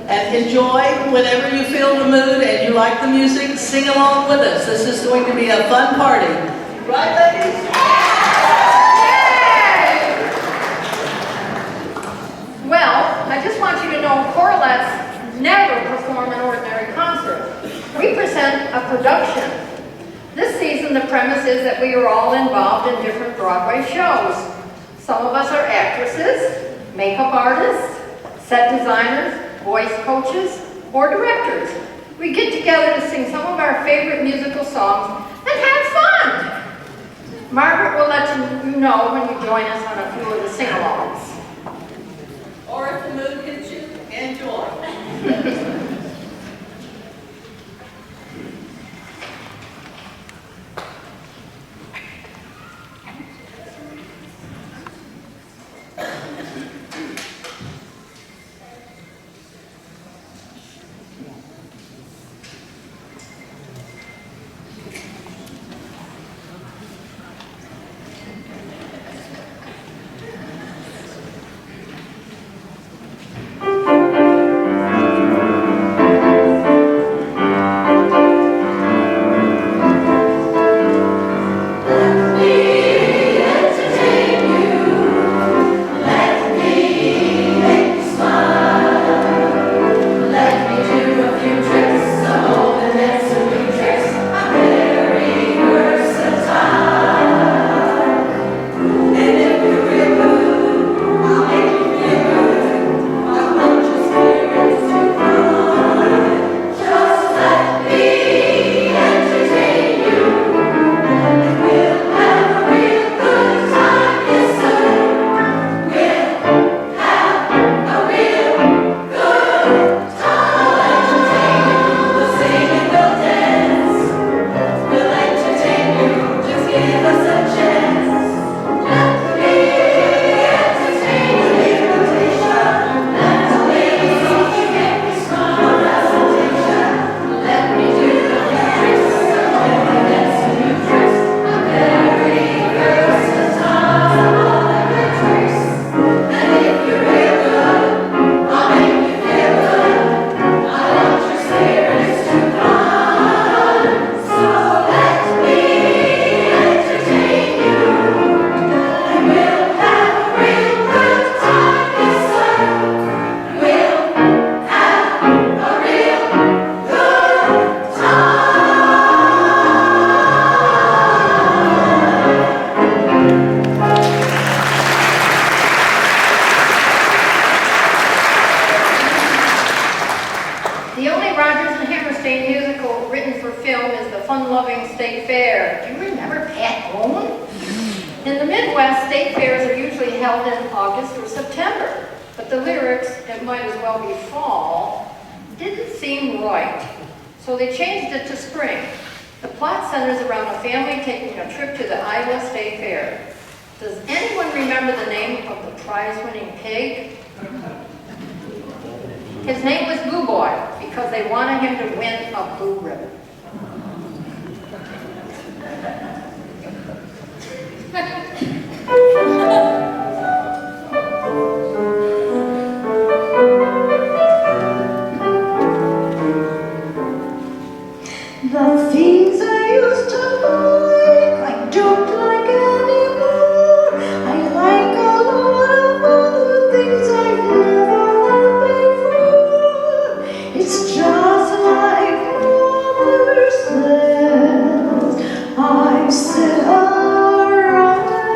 and enjoy whenever you feel the mood and you like the music, sing along with us. This is going to be a fun party. Right, ladies? Well, I just want you to know Choralettes never perform an ordinary concert. We present a production. This season, the premise is that we are all involved in different Broadway shows. Some of us are actresses, makeup artists, set designers, voice coaches, or directors. We get together to sing some of our favorite musical songs and have fun. Margaret will let you know when you join us on a few of the sing-alongs. Or if the mood hits you, enjoy. I said, alright.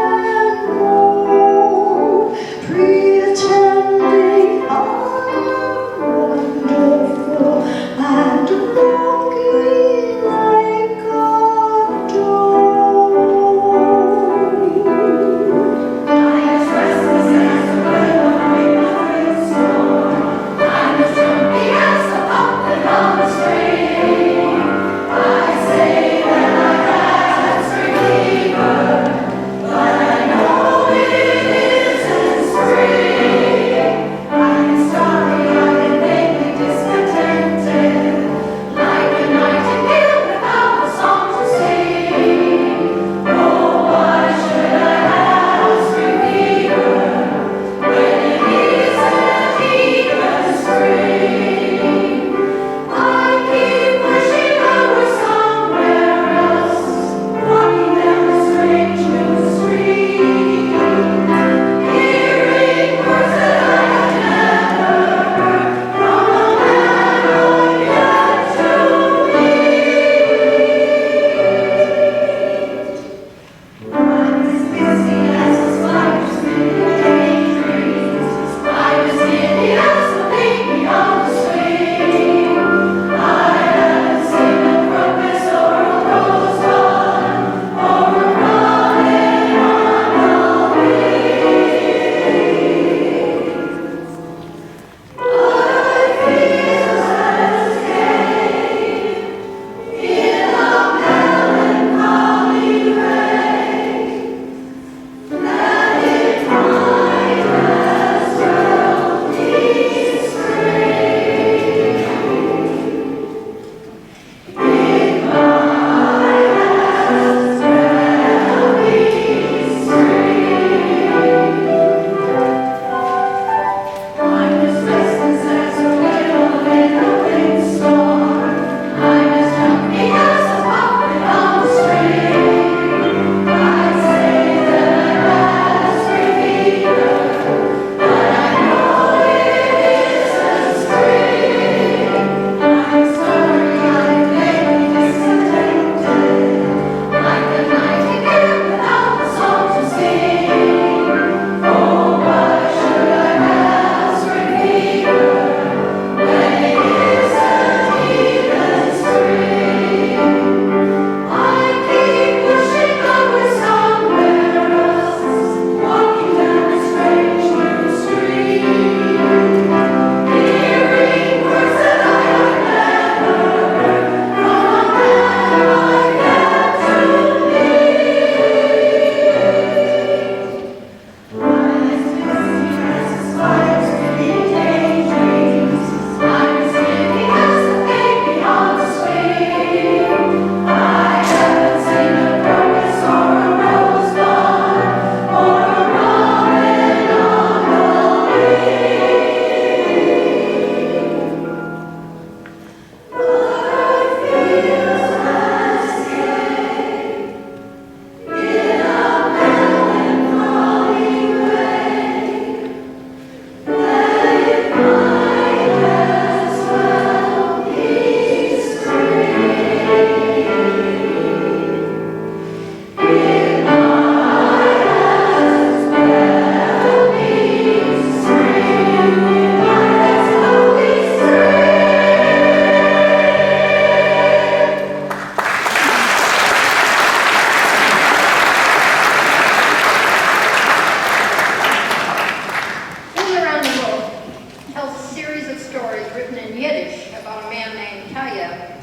series of stories written in Yiddish about a man named Tayev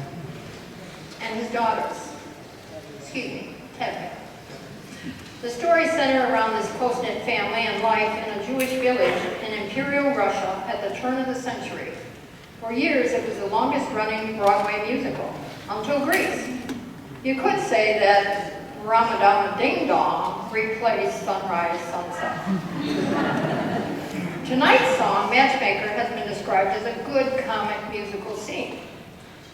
and his daughters. Tevye. The stories center around this close-knit family and life in a Jewish village in Imperial Russia at the turn of the century. For years, it was the longest-running Broadway musical, until Grease. You could say that Ramadan Ding Dong replaced Sunrise Sunset. Tonight's song, Matchmaker, has been described as a good comic musical scene.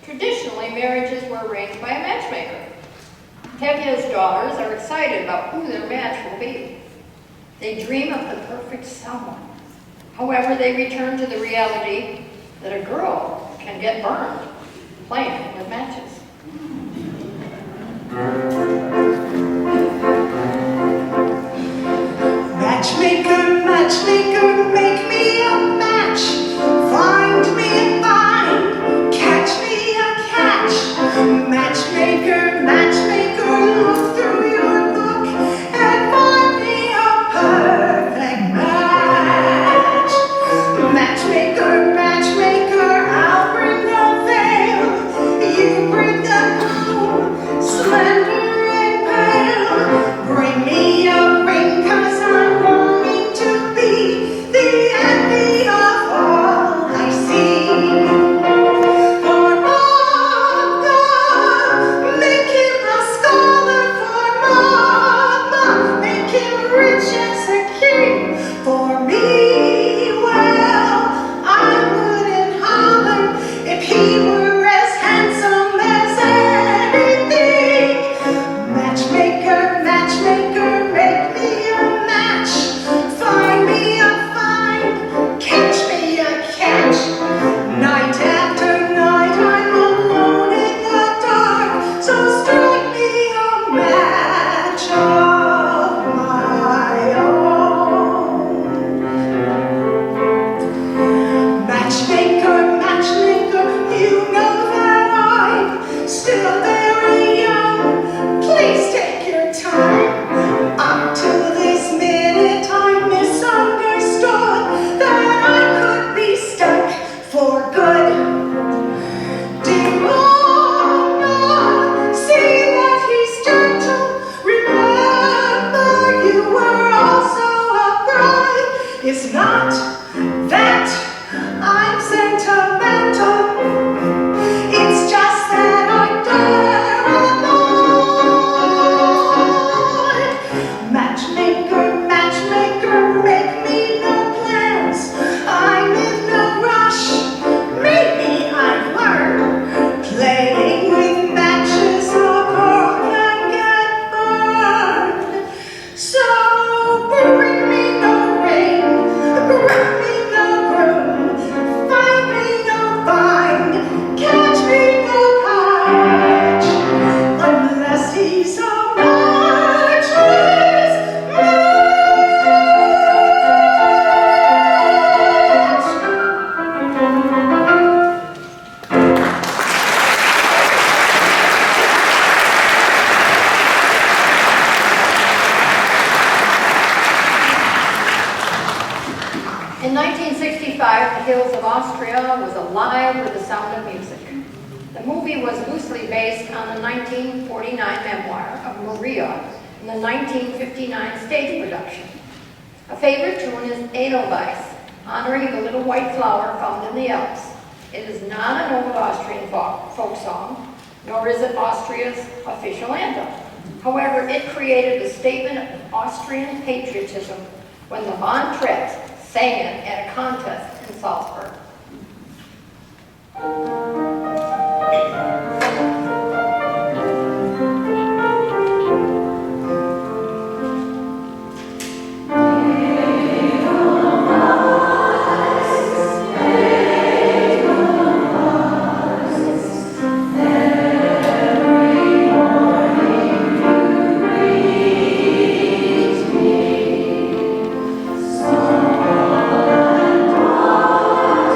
Traditionally, marriages were arranged by a matchmaker. Tevye's daughters are excited about who their match will be. They dream of the perfect someone. However, they return to the reality that a girl can get burned playing with matches. Matchmaker, matchmaker, make me a match. Find me a find, catch me a catch. Matchmaker, matchmaker, look through your book and find me a perfect match. Matchmaker, matchmaker, I'll bring the veil, you bring the gloom, slender and pale. Bring me a ring, 'cause I'm longing to be the envy of all I see. For mama, make him a scholar. For mama, make him rich as a king. For me, well, I wouldn't holler if he were as handsome as anything. Matchmaker, matchmaker, make me a match. Find me a find, catch me a catch. Night after night, I'm alone in the dark, so strike me a match of my own. Matchmaker, matchmaker, you know that I'm still very young. Please take your time. Up to this minute, I misunderstood that I could be stuck for good. Dear mama, see that he's gentle. Remember, you were also a bride. It's not that I'm sentimental. It's just that I'm paranoid. Matchmaker, matchmaker, make me no plans. I'm in no rush. Maybe I've learned playing with matches, a girl can get burned. So bring me no ring, bring me no groom, find me no find, catch me no catch, unless he's a matchless match. In 1965, the hills of Austria was alive with the sound of music. The movie was loosely based on the 1949 memoir of Maria and the 1959 stage production. A favorite tune is Edelweiss, honoring the little white flower found in the Alps. It is not an old Austrian folk song, nor is it Austria's official anthem. However, it created a statement of Austrian patriotism when the Von Tretts sang it at a contest in Salzburg. So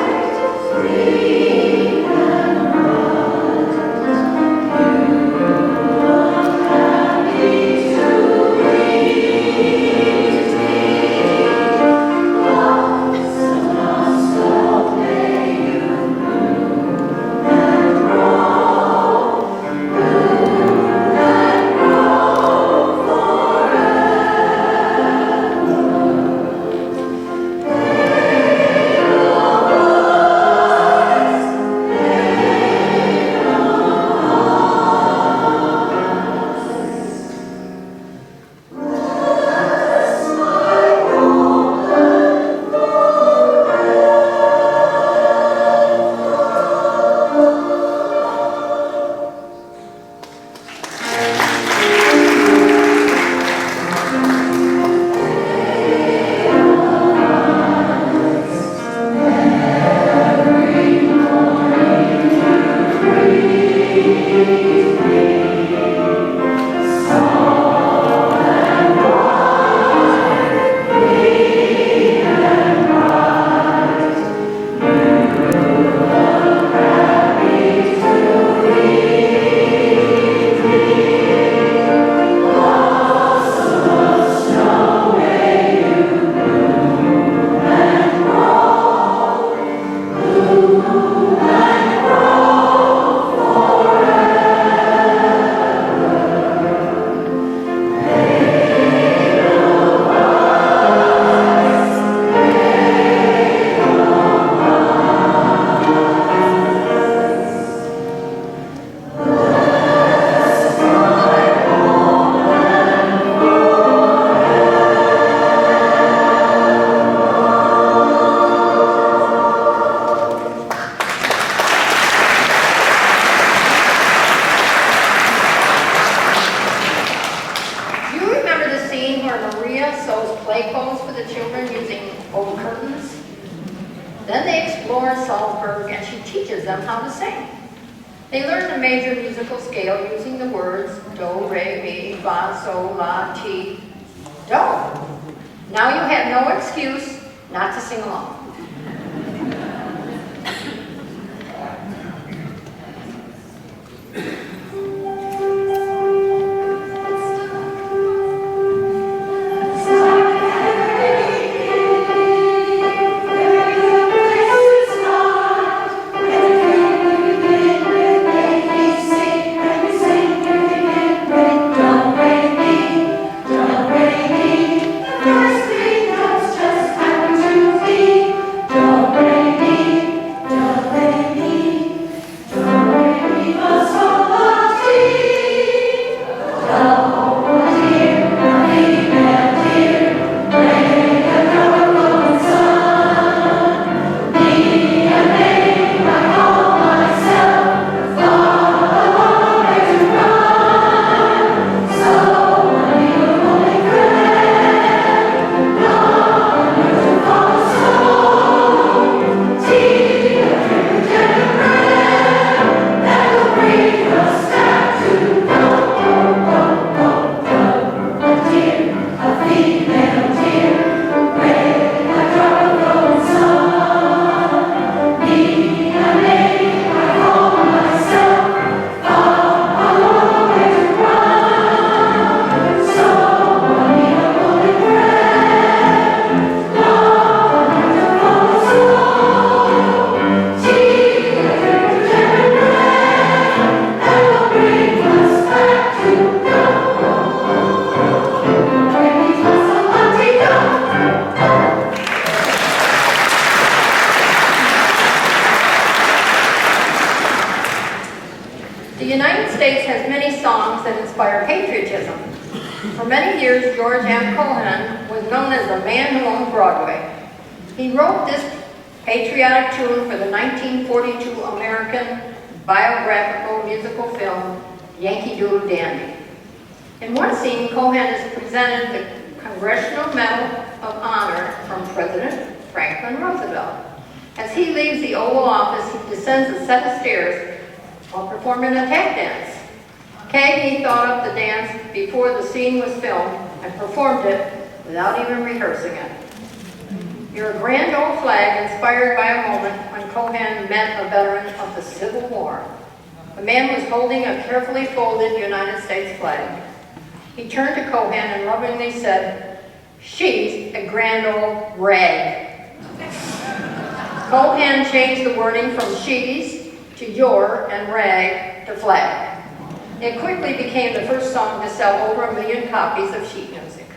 Salzburg, and she teaches them how to sing. They learn the major musical scale using the words do, re, mi, fa, sol, la, ti, do. Now you have no excuse not to sing along. The United States has many songs that inspire patriotism. For many years, George M. Cohan was known as the man who owned Broadway. He wrote this patriotic tune for the 1942 American biographical musical film, Yankee Doodle Dandy. In one scene, Cohan is presented the Congressional Medal of Honor from President Franklin Roosevelt. As he leaves the Oval Office, he descends a set of stairs while performing a tap dance. Cagney thought up the dance before the scene was filmed and performed it without even rehearsing it. You're a grand old flag inspired by a moment when Cohan met a veteran of the Civil War. The man was holding a carefully folded United States flag. He turned to Cohan and lovingly said, "She's a grand old rag." Cohan changed the wording from she's to your and rag to flag. It quickly became the first song to sell over 1 million copies of sheet music.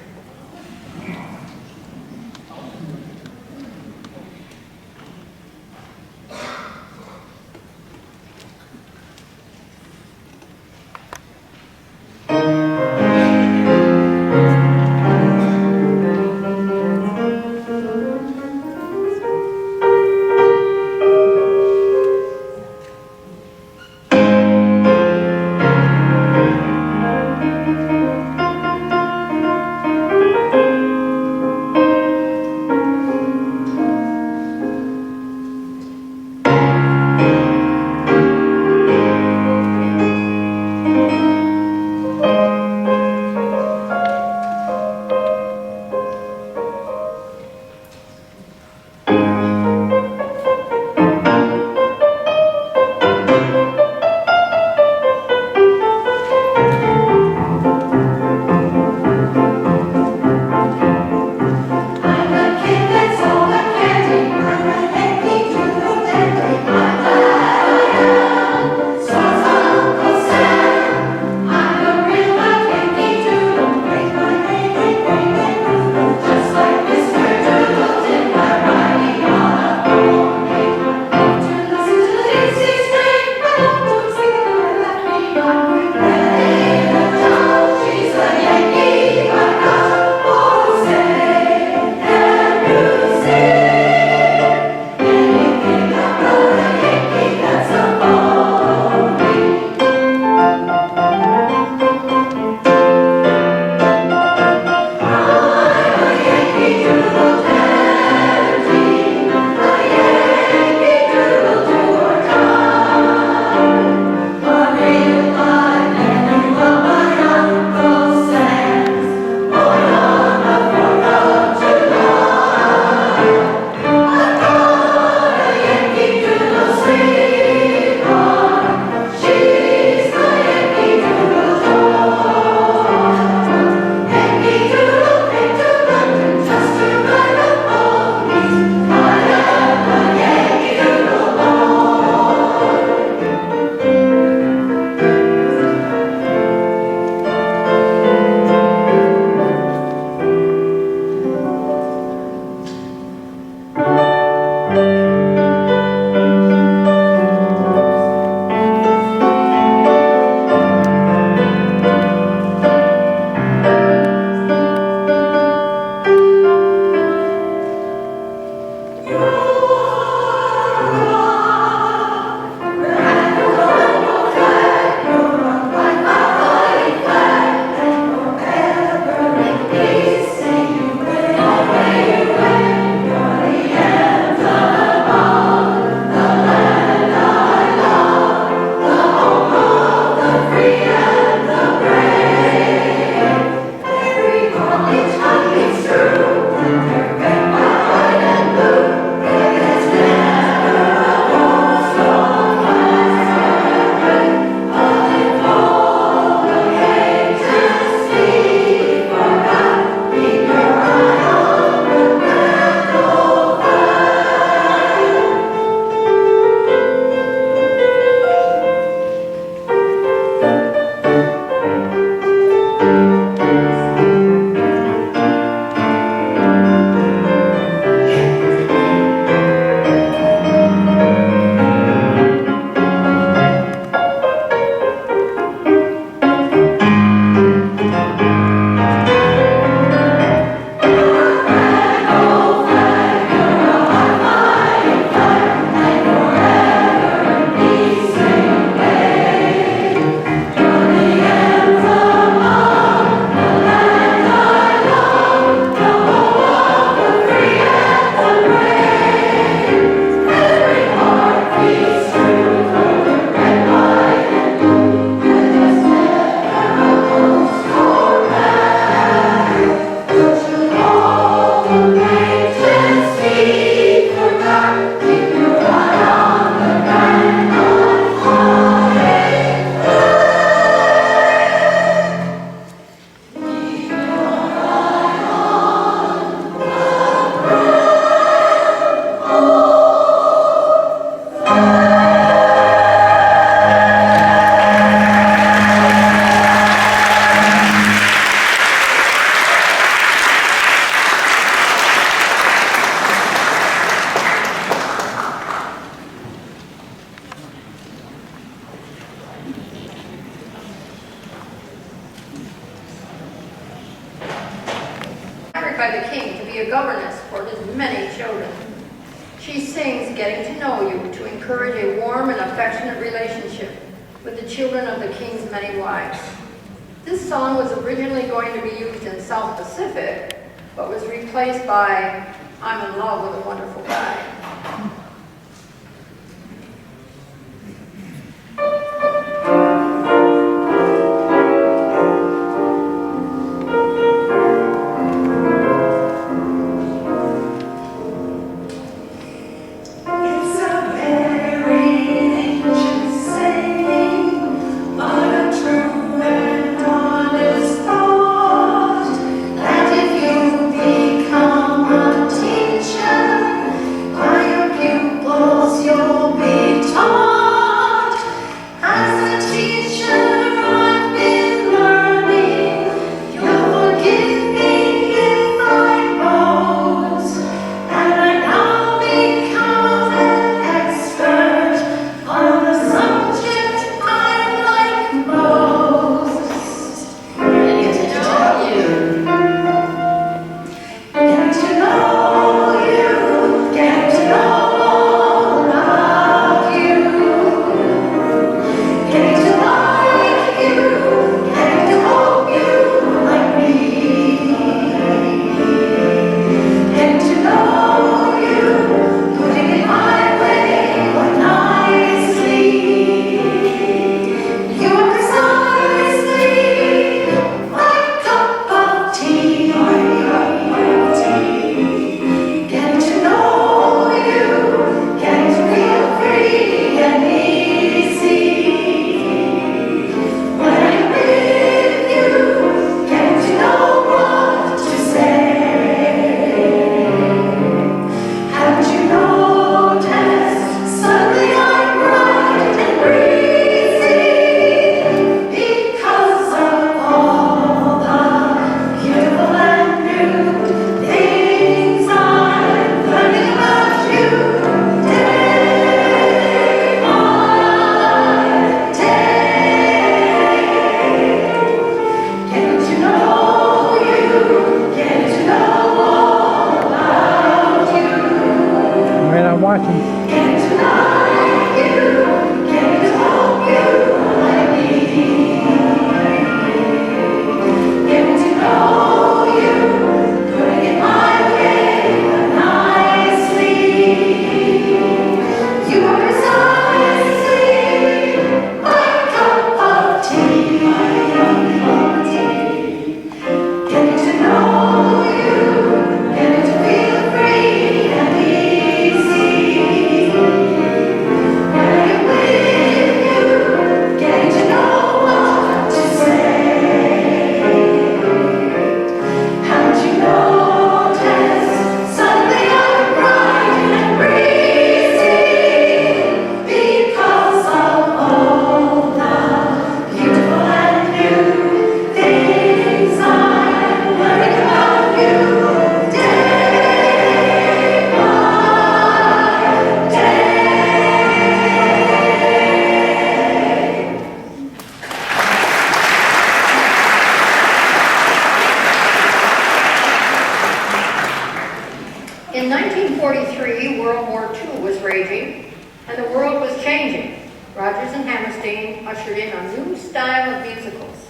governess for his many children. She sings Getting to Know You to encourage a warm and affectionate relationship with the children of the king's many wives. This song was originally going to be used in South Pacific, but was replaced by I'm in Love with a Wonderful Guy. It's a very ancient saying, but a true and honest thought, that if you become a teacher, by your pupils you'll be taught. As a teacher I've been learning, you'll forgive me if I boast, and I now become an expert on the subject I like most. Getting to know you. Getting to know you. Getting to know all about you. Getting to like you. Getting to hope you like me. Getting to know you, putting it my way, but nicely. You are precisely my cup of tea. Getting to know you, getting to feel free and easy. When I'm with you, getting to know what to say. Haven't you noticed, suddenly I'm bright and breezy, because of all the beautiful and new things I'm learning about you day by day. Getting to know you, getting to know all about you. Right, I'm watching. Getting to like you, getting to hope you like me. Getting to know you, putting it my way, but nicely. You are precisely my cup of tea. Getting to know you, getting to feel free and easy. When I'm with you, getting to know what to say. Haven't you noticed, suddenly I'm bright and breezy, because of all the beautiful and new things I'm learning about you day by day. In 1943, World War II was raging, and the world was changing. Rodgers and Hammerstein ushered in a new style of musicals.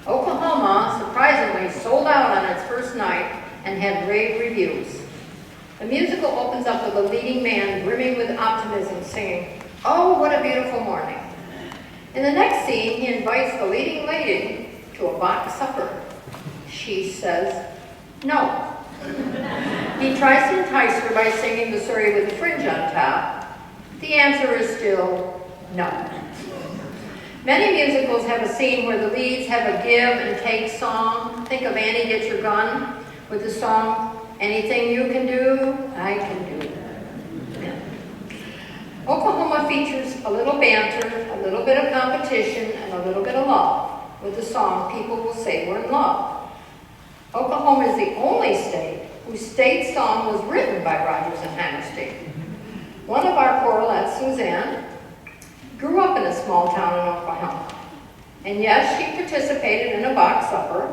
Oklahoma surprisingly sold out on its first night and had rave reviews. The musical opens up with a leading man brimming with optimism singing, "Oh, what a beautiful morning." In the next scene, he invites the leading lady to a box supper. She says, no. He tries to entice her by singing the story with a fringe on top. The answer is still no. Many musicals have a scene where the leads have a give and take song. Think of Annie Get Your Gun with the song, "Anything you can do, I can do." Oklahoma features a little banter, a little bit of competition, and a little bit of love with the song "People Will Say We're in Love." Oklahoma is the only state whose state song was written by Rodgers and Hammerstein. One of our Choralettes, Suzanne, grew up in a small town in Oklahoma. And yes, she participated in a box supper.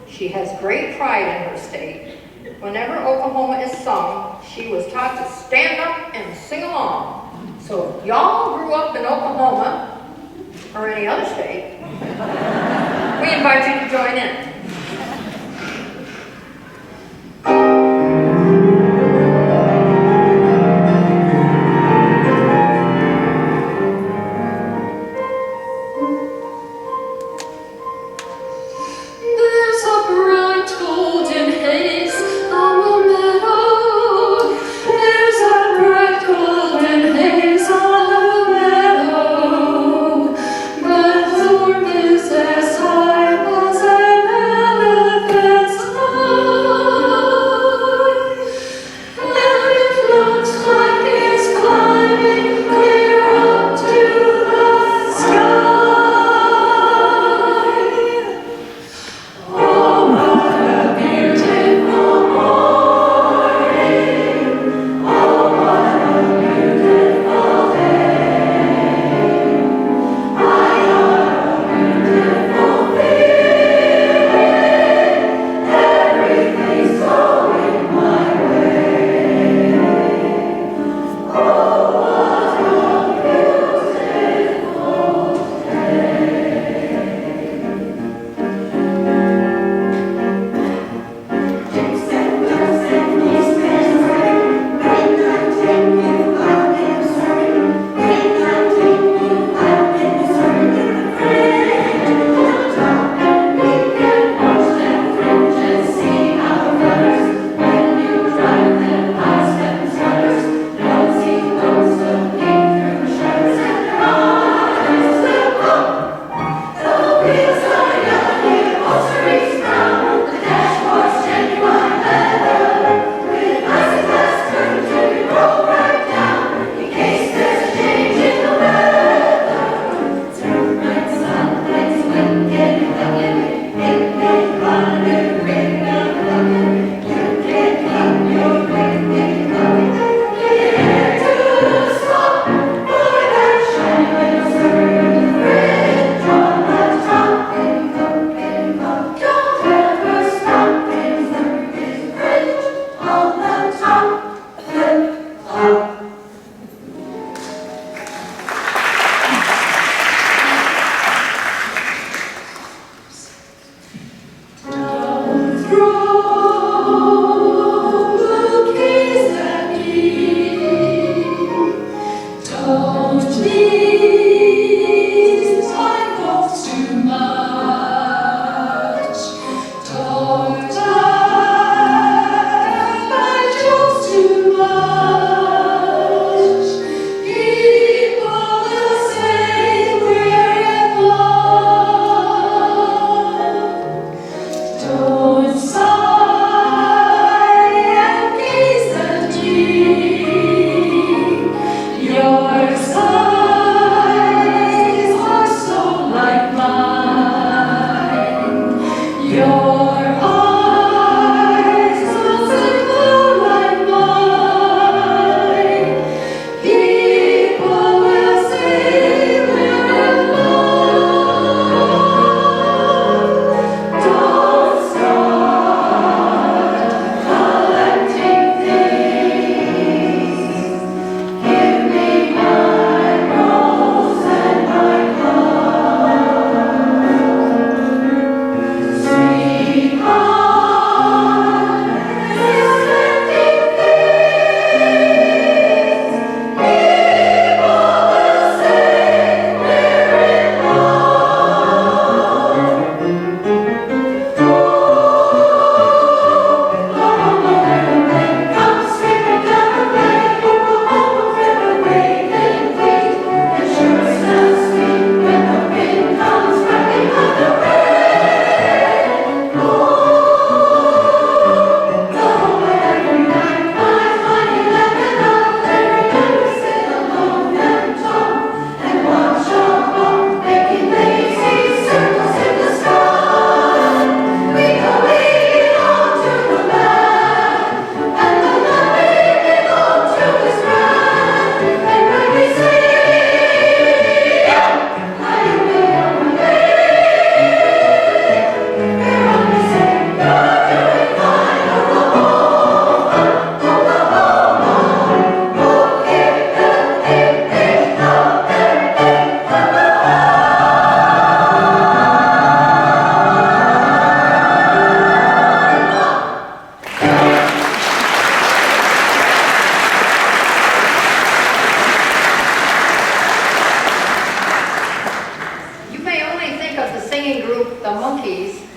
She has great pride in her state, Whenever Oklahoma is sung, she was taught to stand up and sing along. So if y'all grew up in Oklahoma, or any other state, we invite you to join in. There's a bright golden haze on the meadow. There's a bright golden haze on the meadow. But the storm is as high as an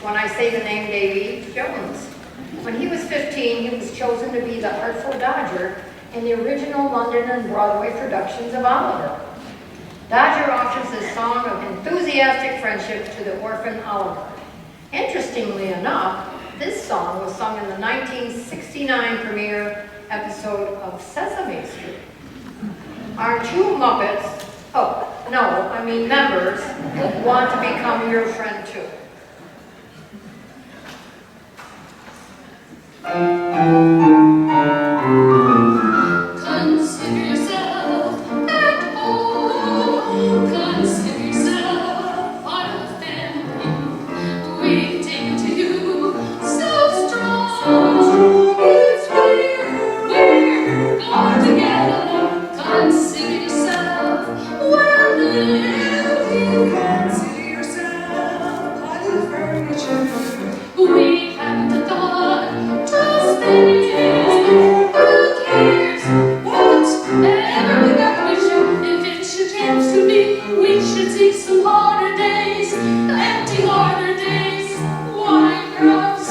when I say the name Davy Jones. When he was 15, he was chosen to be the Hartford Dodger in the original London and Broadway productions of Oliver. Dodger offers his song of enthusiastic friendship to the orphan Oliver. Interestingly enough, this song was sung in the 1969 premiere episode of Sesame Street. Our two Muppets, members, want to become your friend too. Consider yourself at home. Consider yourself part of the family. We've taken to you so strong. It's clear we're gone together. Consider yourself well lived. Consider yourself part of the furniture. We haven't a thought to spend. Who cares whatever we got wish? If it should chance to be, we should see some harder days, empty harder days. Why for us?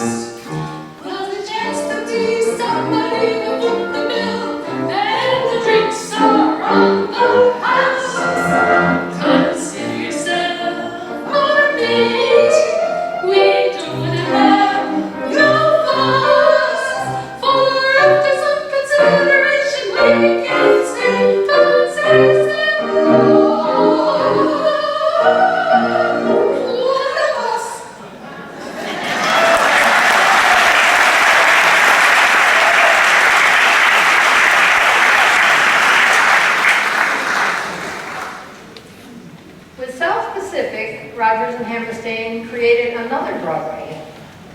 Well, the chance to be somebody to foot the bill, and the drinks are on the house. Consider yourself our mate. We don't have no fuss, for after some consideration we can say consider us. With South Pacific, Rogers and Hammerstein created another Broadway hit.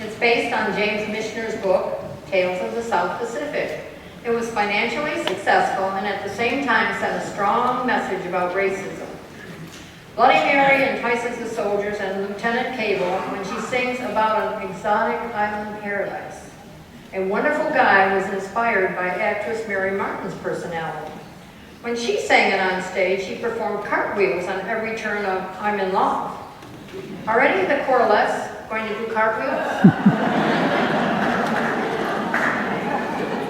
It's based on James Michener's book, Tales of the South Pacific. It was financially successful and at the same time sent a strong message about racism. Bloody Mary entices the soldiers and Lieutenant Cable when she sings about an exotic island paradise. A Wonderful Guy was inspired by actress Mary Martin's personality. When she sang it on stage, she performed cartwheels on every turn of I'm in Love. Are any of the Choralettes going to do cartwheels?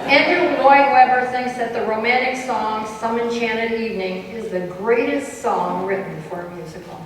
Andrew Lloyd Webber thinks that the romantic song Some Enchanted Evening is the greatest song written for a musical.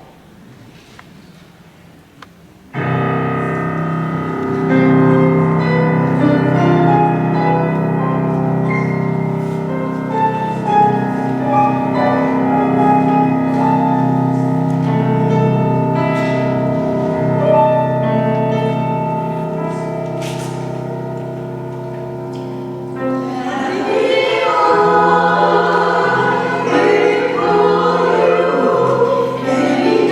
Any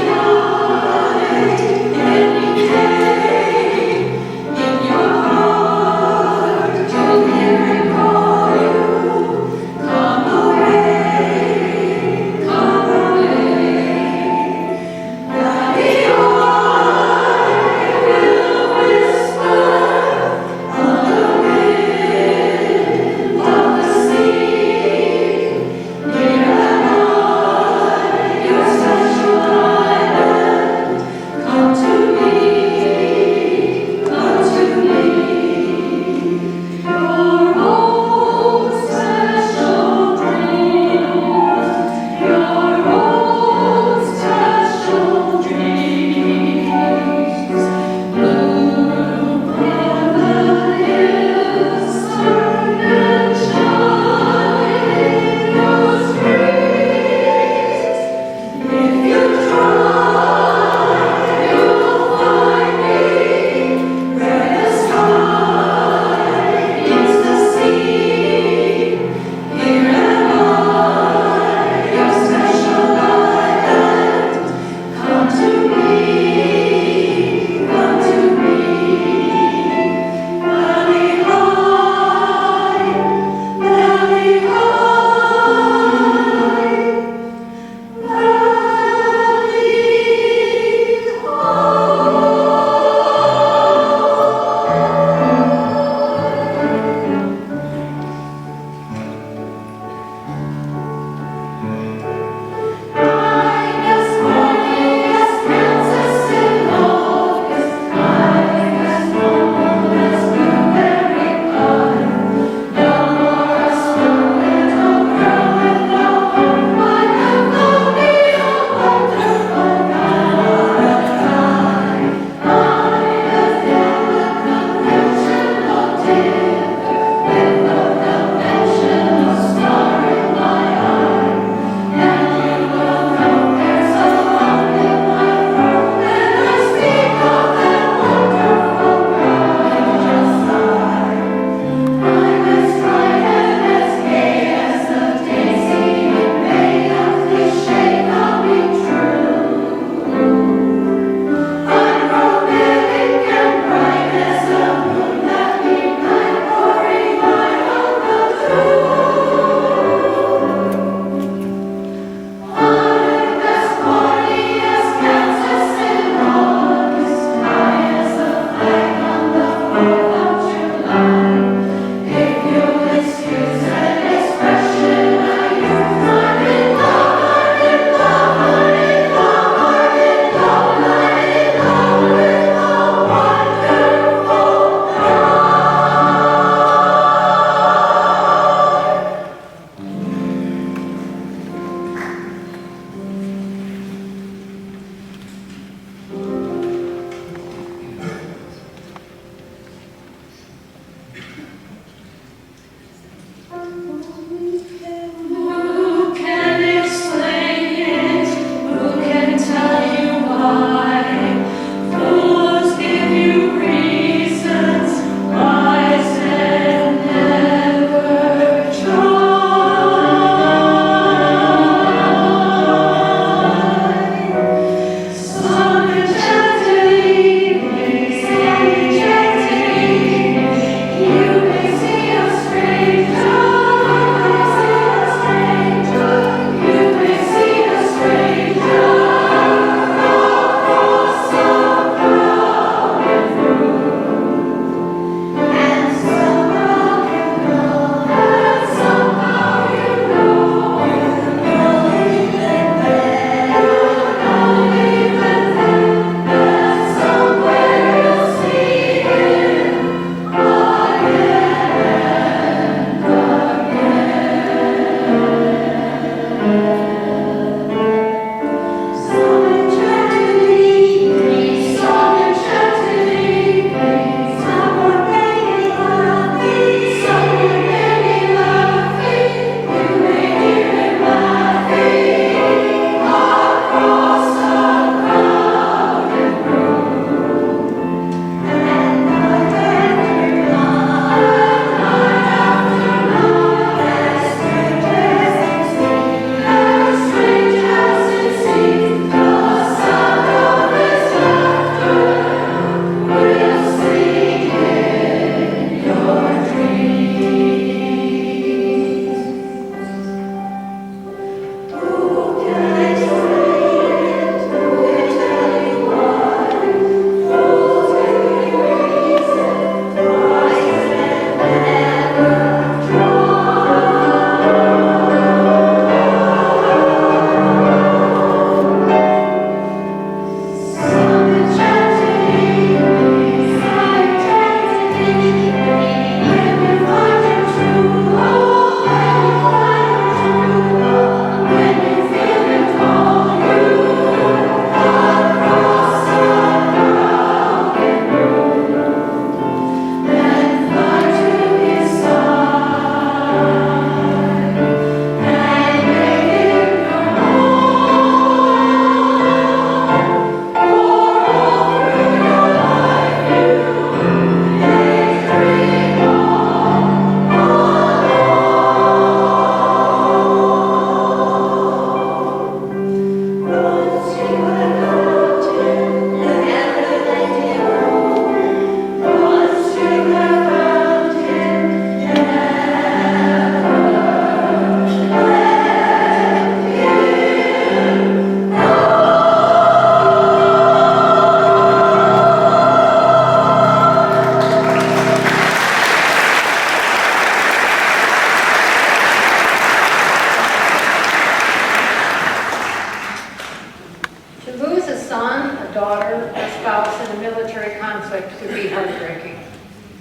To lose a son, a daughter, a spouse in a military conflict would be heartbreaking.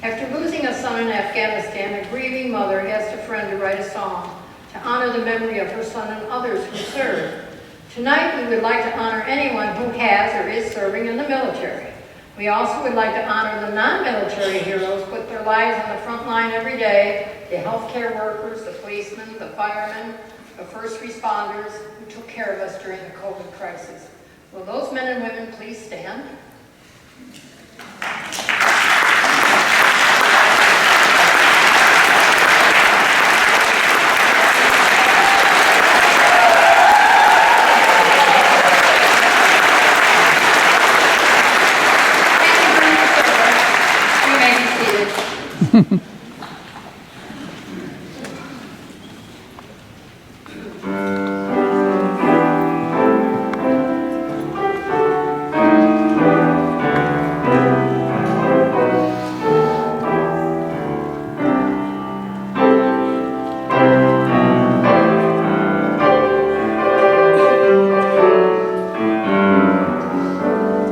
After losing a son in Afghanistan, a grieving mother asked a friend to write a song to honor the memory of her son and others who served. Tonight, we would like to honor anyone who has or is serving in the military. We also would like to honor the non-military heroes who put their lives on the front line every day, the healthcare workers, the policemen, the firemen, the first responders who took care of us during the COVID crisis. Will those men and women please stand? You may be seated.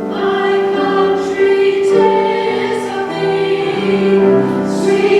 My country, 'tis of thee, sweet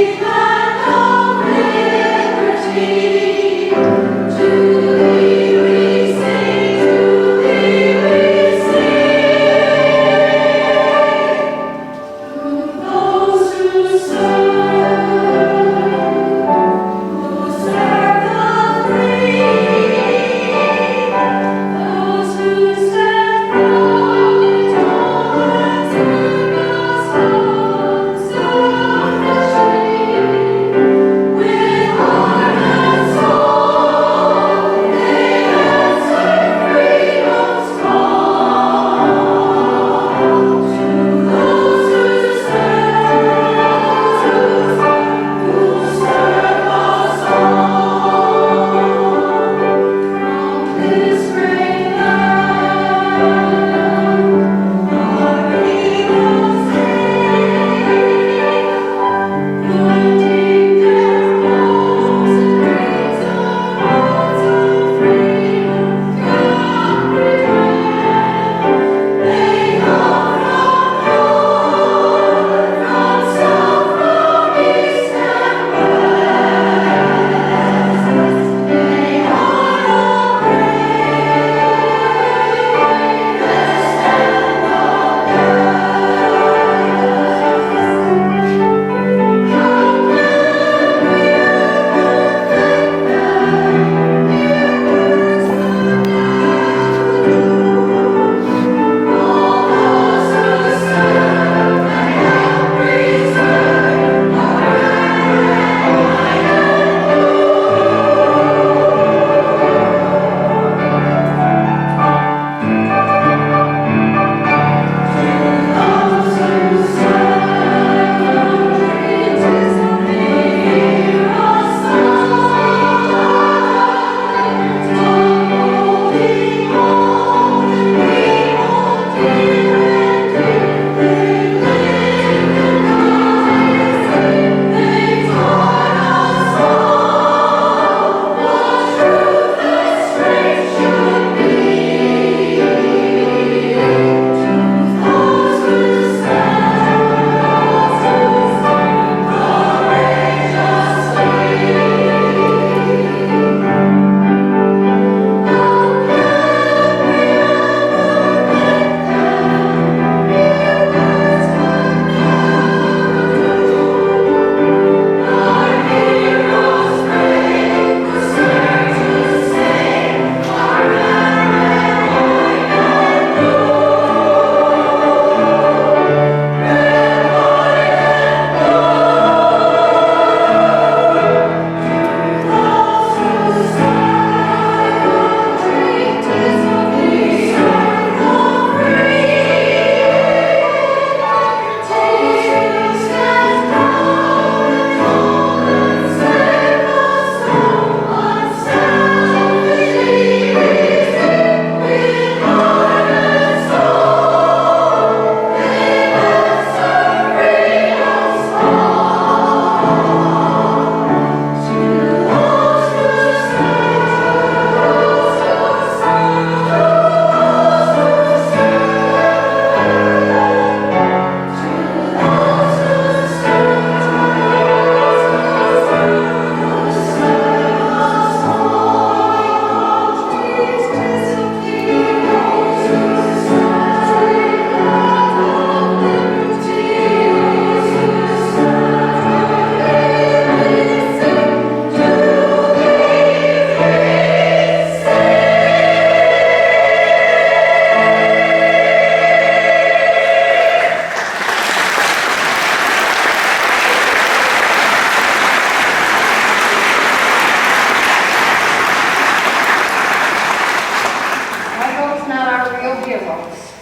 not our real heroes.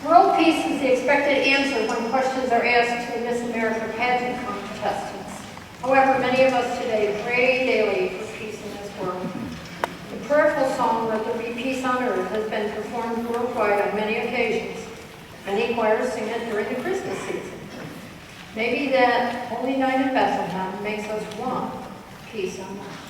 World peace is the expected answer when questions are asked to Miss America pageant contestants. However, many of us today pray daily for peace in this world. The prayerful song, "Let There Be Peace on Earth," has been performed worldwide on many occasions. Many choirs sing it during the Christmas season. Maybe that holy night in Bethlehem makes us want peace on earth.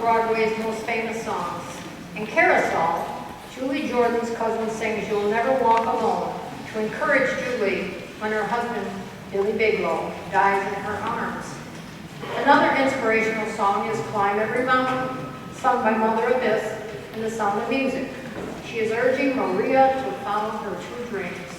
Broadway's most famous songs. In Carousel, Julie Jordan's cousin sings "You'll Never Walk Alone" to encourage Julie when her husband, Billy Bigelow, dies in her arms. Another inspirational song is "Climb Every Mountain," sung by Mother Abyss sound of music. She is urging Maria to follow her true dreams.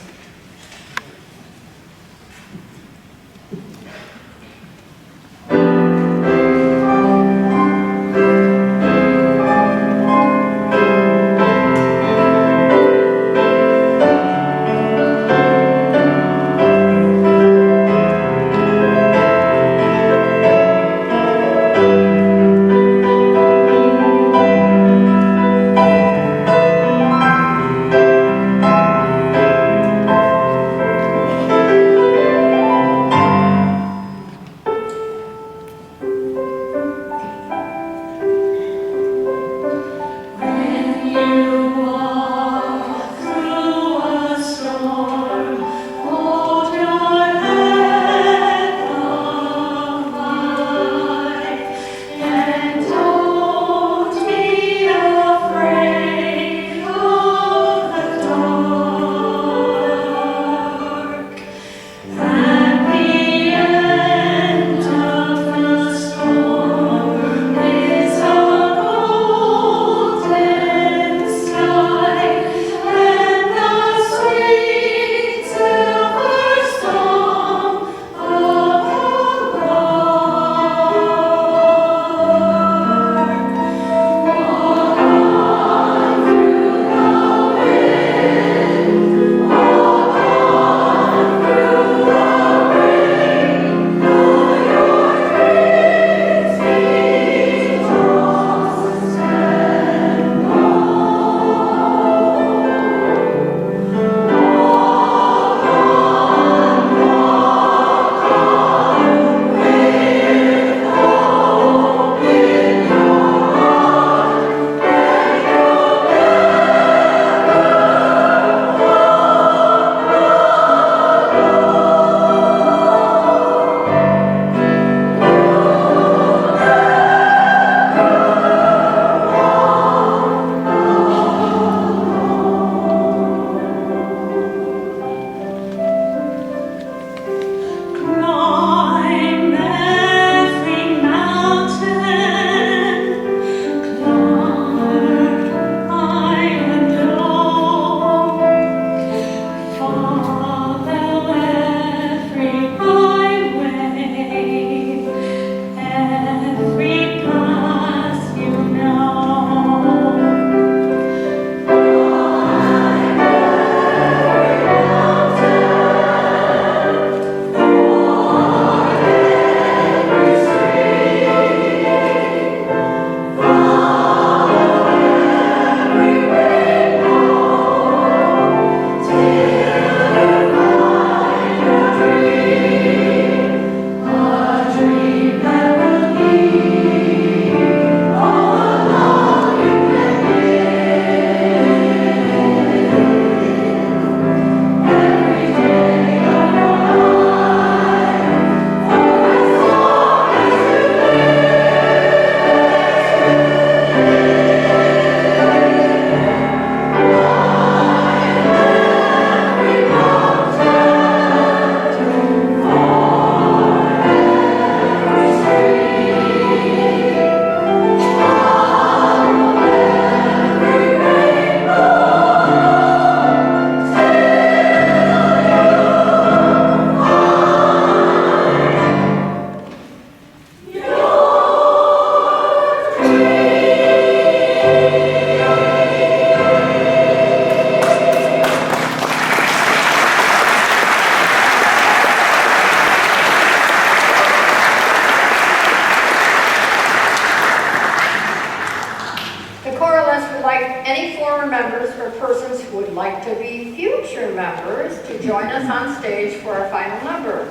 Join us on stage for our final number.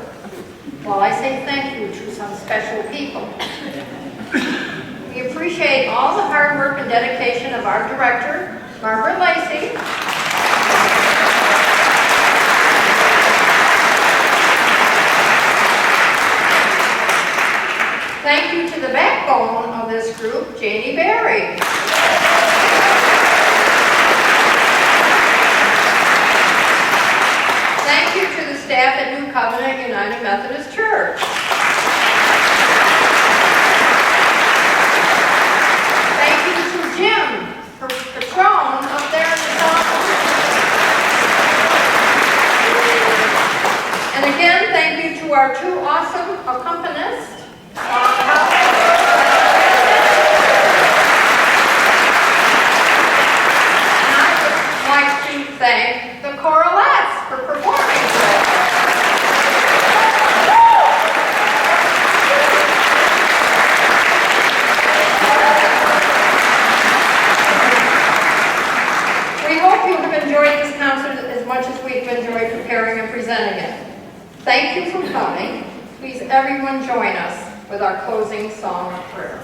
While I say thank you to some special people. We appreciate all the hard work and dedication of our director, Margaret Lacey. Thank you to the backbone of this group, Janie Berry. Thank you to the staff at New Covenant United Methodist Church. Thank you to Jim for the our two awesome accompanists. And I would like to thank the Choralettes for performing today. We hope you have enjoyed this concert as much as we've enjoyed preparing and presenting it. Thank you for coming. Please everyone join us with our closing song of prayer.